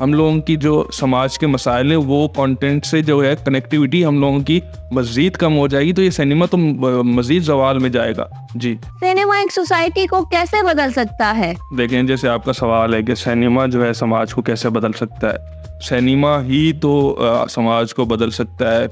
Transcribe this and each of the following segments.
ہم لوگوں کی جو سماج کے مسائل ہیں وہ کانٹینٹ سے جو ہے کنیکٹیوٹی ہم لوگوں کی مزید کم ہو جائے گی، تو یہ سنیما تو مزید زوال میں جائے گا. جی سنیما ایک سوسائٹی کو کیسے بدل سکتا ہے؟ دیکھیں جیسے آپ کا سوال ہے کہ سنیما جو ہے سماج کو کیسے بدل سکتا ہے، سنیما ہی تو سماج کو بدل سکتا ہے.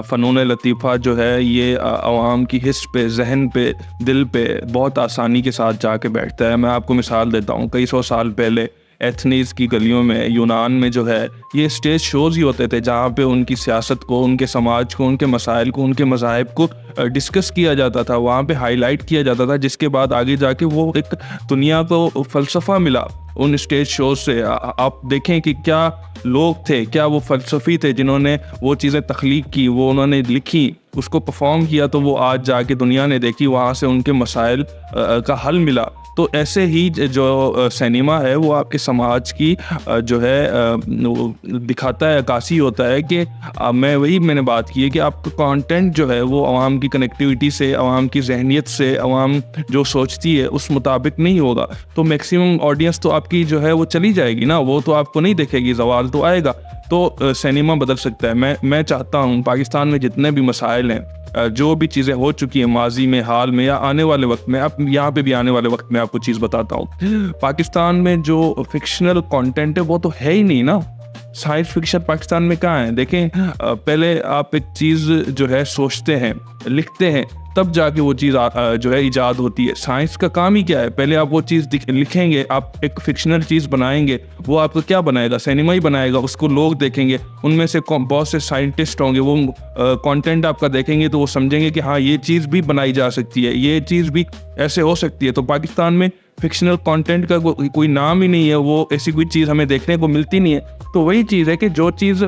فنون لطیفہ جو ہے یہ عوام کی حس پہ، ذہن پہ، دل پہ بہت آسانی کے ساتھ جا کے بیٹھتا ہے. میں آپ کو مثال دیتا ہوں، کئی سو سال پہلے ایتھنیز کی گلیوں میں، یونان میں جو ہے یہ اسٹیج شوز ہی ہوتے تھے جہاں پہ ان کی سیاست کو، ان کے سماج کو، ان کے مسائل کو، ان کے مذاہب کو ڈسکس کیا جاتا تھا، وہاں پہ ہائی لائٹ کیا جاتا تھا، جس کے بعد آگے جا کے وہ ایک دنیا کو فلسفہ ملا ان اسٹیج شوز سے. آپ دیکھیں کہ کیا لوگ تھے، کیا وہ فلسفی تھے جنہوں نے وہ چیزیں تخلیق کی، وہ انہوں نے لکھی، اس کو پرفارم کیا، تو وہ آج جا کے دنیا نے دیکھی، وہاں سے ان کے مسائل کا حل ملا. تو ایسے ہی جو سنیما ہے وہ آپ کے سماج کی جو ہے دکھاتا ہے، عکاسی ہوتا ہے کہ میں نے بات کی ہے کہ آپ کا کانٹینٹ جو ہے وہ عوام کی کنیکٹیوٹی سے، عوام کی ذہنیت سے، عوام جو سوچتی ہے اس مطابق نہیں ہوگا، تو میکسیمم آڈینس تو آپ کی جو ہے وہ چلی جائے گی نا، وہ تو آپ کو نہیں دیکھے گی، زوال تو آئے گا. تو سنیما بدل سکتا ہے. میں چاہتا ہوں پاکستان میں جتنے بھی مسائل ہیں، جو بھی چیزیں ہو چکی ہیں ماضی میں، حال میں یا آنے والے وقت میں، اب یہاں پہ بھی آنے والے وقت میں آپ کو چیز بتاتا ہوں. پاکستان میں جو فکشنل کانٹینٹ ہے وہ تو ہے ہی نہیں نا. سائنس فکشن پاکستان میں کہاں ہے؟ دیکھیں پہلے آپ ایک چیز جو ہے سوچتے ہیں، لکھتے ہیں، تب جا کے وہ چیز جو ہے ایجاد ہوتی ہے. سائنس کا کام ہی کیا ہے؟ پہلے آپ وہ چیز لکھیں گے، آپ ایک فکشنل چیز بنائیں گے، وہ آپ کو کیا بنائے گا؟ سینما ہی بنائے گا. اس کو لوگ دیکھیں گے، ان میں سے بہت سے سائنٹسٹ ہوں گے، وہ کانٹینٹ آپ کا دیکھیں گے تو وہ سمجھیں گے کہ ہاں یہ چیز بھی بنائی جا سکتی ہے، یہ چیز بھی ایسے ہو سکتی ہے. تو پاکستان میں فکشنل کانٹینٹ کا کوئی نام ہی نہیں ہے، وہ ایسی کوئی چیز ہمیں دیکھنے کو ملتی نہیں ہے. تو وہی چیز ہے کہ جو چیز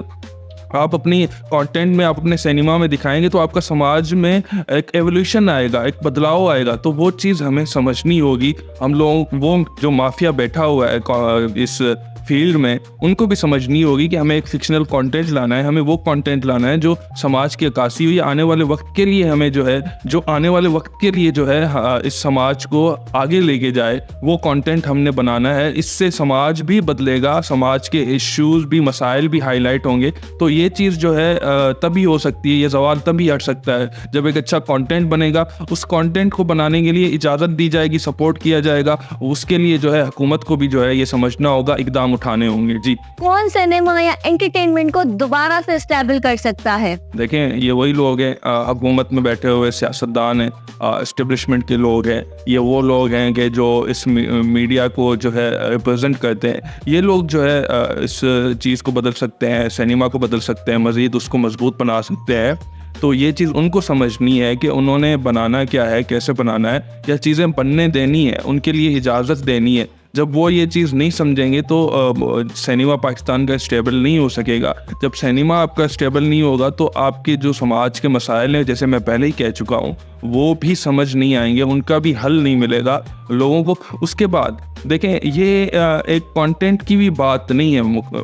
آپ اپنی کانٹینٹ میں، آپ اپنے سینما میں دکھائیں گے تو آپ کا سماج میں ایک ایولیوشن آئے گا، ایک بدلاؤ آئے گا. تو وہ چیز ہمیں سمجھنی ہوگی. ہم لوگ وہ جو مافیا بیٹھا ہوا ہے اس فیلڈ میں، ان کو بھی سمجھنی ہوگی کہ ہمیں ایک فکشنل کانٹینٹ لانا ہے، ہمیں وہ کانٹینٹ لانا ہے جو سماج کی عکاسی ہوئی آنے والے وقت کے لیے، ہمیں جو ہے جو آنے والے وقت کے لیے جو ہے اس سماج کو آگے لے کے جائے، وہ کانٹینٹ ہم نے بنانا ہے. اس سے سماج بھی بدلے گا، سماج کے ایشوز بھی، مسائل بھی ہائی لائٹ ہوں گے. تو یہ چیز جو ہے تبھی ہو سکتی ہے، یہ زوال تبھی ہٹ سکتا ہے جب ایک اچھا کانٹینٹ بنے گا. اس کانٹینٹ کو بنانے کے لیے اجازت دی جائے گی، سپورٹ کیا جائے گا. اس کے لیے جو ہے حکومت کو بھی جو ہے یہ سمجھنا ہوگا، اقدام اٹھانے ہوں گے. جی کون سنیما یا انٹرٹینمنٹ کو دوبارہ سے اسٹیبل کر سکتا ہے؟ دیکھیں یہ وہی لوگ ہیں حکومت میں بیٹھے ہوئے سیاستدان ہیں، اسٹیبلشمنٹ کے لوگ ہیں، یہ وہ لوگ ہیں کہ جو اس میڈیا کو جو ہے ریپرزینٹ کرتے ہیں. یہ لوگ جو ہے اس چیز کو بدل سکتے ہیں، سنیما کو بدل سکتے ہیں، مزید اس کو مضبوط بنا سکتے ہیں. تو یہ چیز ان کو سمجھنی ہے کہ انہوں نے بنانا کیا ہے، کیسے بنانا ہے، یا چیزیں بننے دینی ہے، ان کے لیے اجازت دینی ہے. جب وہ یہ چیز نہیں سمجھیں گے تو سنیما پاکستان کا اسٹیبل نہیں ہو سکے گا. جب سنیما آپ کا اسٹیبل نہیں ہوگا تو آپ کے جو سماج کے مسائل ہیں، جیسے میں پہلے ہی کہہ چکا ہوں، وہ بھی سمجھ نہیں آئیں گے، ان کا بھی حل نہیں ملے گا لوگوں کو. اس کے بعد دیکھیں یہ ایک کانٹینٹ کی بھی بات نہیں ہے،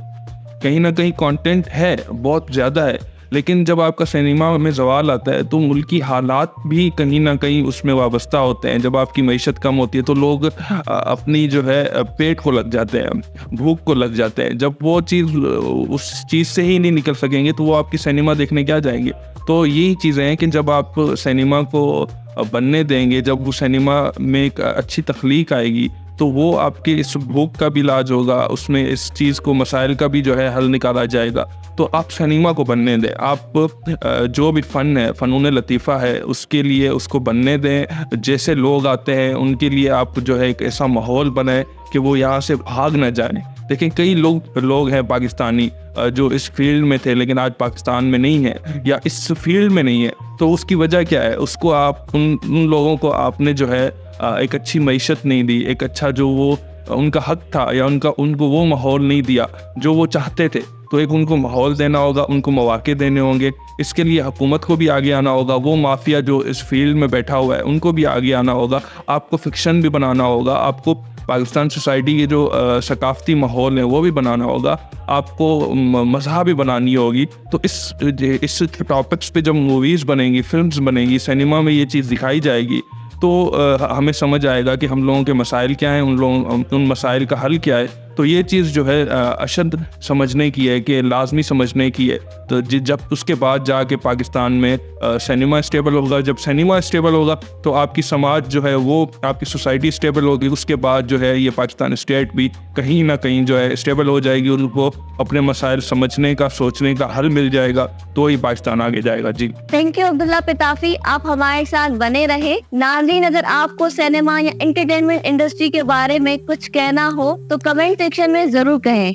کہیں نہ کہیں کانٹینٹ ہے، بہت زیادہ ہے، لیکن جب آپ کا سنیما میں زوال آتا ہے تو ملکی حالات بھی کہیں نہ کہیں اس میں وابستہ ہوتے ہیں. جب آپ کی معیشت کم ہوتی ہے تو لوگ اپنی جو ہے پیٹ کو لگ جاتے ہیں، بھوک کو لگ جاتے ہیں. جب وہ چیز اس چیز سے ہی نہیں نکل سکیں گے تو وہ آپ کی سنیما دیکھنے کیا جائیں گے. تو یہی چیزیں ہیں کہ جب آپ سنیما کو بننے دیں گے، جب وہ سنیما میں ایک اچھی تخلیق آئے گی تو وہ آپ کے اس بھوک کا بھی علاج ہوگا، اس میں اس چیز کو، مسائل کا بھی جو ہے حل نکالا جائے گا. تو آپ سنیما کو بننے دیں، آپ جو بھی فن ہے، فنون لطیفہ ہے، اس کے لیے اس کو بننے دیں. جیسے لوگ آتے ہیں ان کے لیے آپ جو ہے ایک ایسا ماحول بنائیں کہ وہ یہاں سے بھاگ نہ جائیں. دیکھیں کئی لوگ ہیں پاکستانی جو اس فیلڈ میں تھے لیکن آج پاکستان میں نہیں ہیں یا اس فیلڈ میں نہیں ہے. تو اس کی وجہ کیا ہے؟ اس کو آپ ان لوگوں کو آپ نے جو ہے ایک اچھی معیشت نہیں دی، ایک اچھا جو وہ ان کا حق تھا، یا ان کو وہ ماحول نہیں دیا جو وہ چاہتے تھے. تو ایک ان کو ماحول دینا ہوگا، ان کو مواقع دینے ہوں گے. اس کے لیے حکومت کو بھی آگے آنا ہوگا، وہ مافیا جو اس فیلڈ میں بیٹھا ہوا ہے ان کو بھی آگے آنا ہوگا. آپ کو فکشن بھی بنانا ہوگا، آپ کو پاکستان سوسائٹی کے جو ثقافتی ماحول ہیں وہ بھی بنانا ہوگا، آپ کو مذہب بھی بنانی ہوگی. تو اس ٹاپکس پہ جب موویز بنیں گی، فلمز بنیں گی، سنیما میں یہ چیز دکھائی جائے گی تو ہمیں سمجھ آئے گا کہ ہم لوگوں کے مسائل کیا ہیں، ان مسائل کا حل کیا ہے. تو یہ چیز جو ہے اشد سمجھنے کی ہے کہ لازمی سمجھنے کی ہے. تو جب اس کے بعد جا کے پاکستان میں سینما اسٹیبل ہوگا, جب سینما اسٹیبل ہوگا تو آپ کی سماج جو ہے وہ, آپ کی سوسائٹی اسٹیبل ہوگی. اس کے بعد جو ہے یہ پاکستان اسٹیٹ بھی کہیں نہ کہیں جو ہے اسٹیبل ہو جائے گی, ان کو اپنے مسائل سمجھنے کا, سوچنے کا حل مل جائے گا, تو ہی پاکستان آگے جائے گا. جی تھینک یو عبداللہ پتافی, آپ ہمارے ساتھ بنے رہے. ناظرین, اگر آپ کو سینما یا انٹرٹینمنٹ انڈسٹری کے بارے میں کچھ کہنا ہو تو کمنٹ سیکشن میں ضرور کہیں.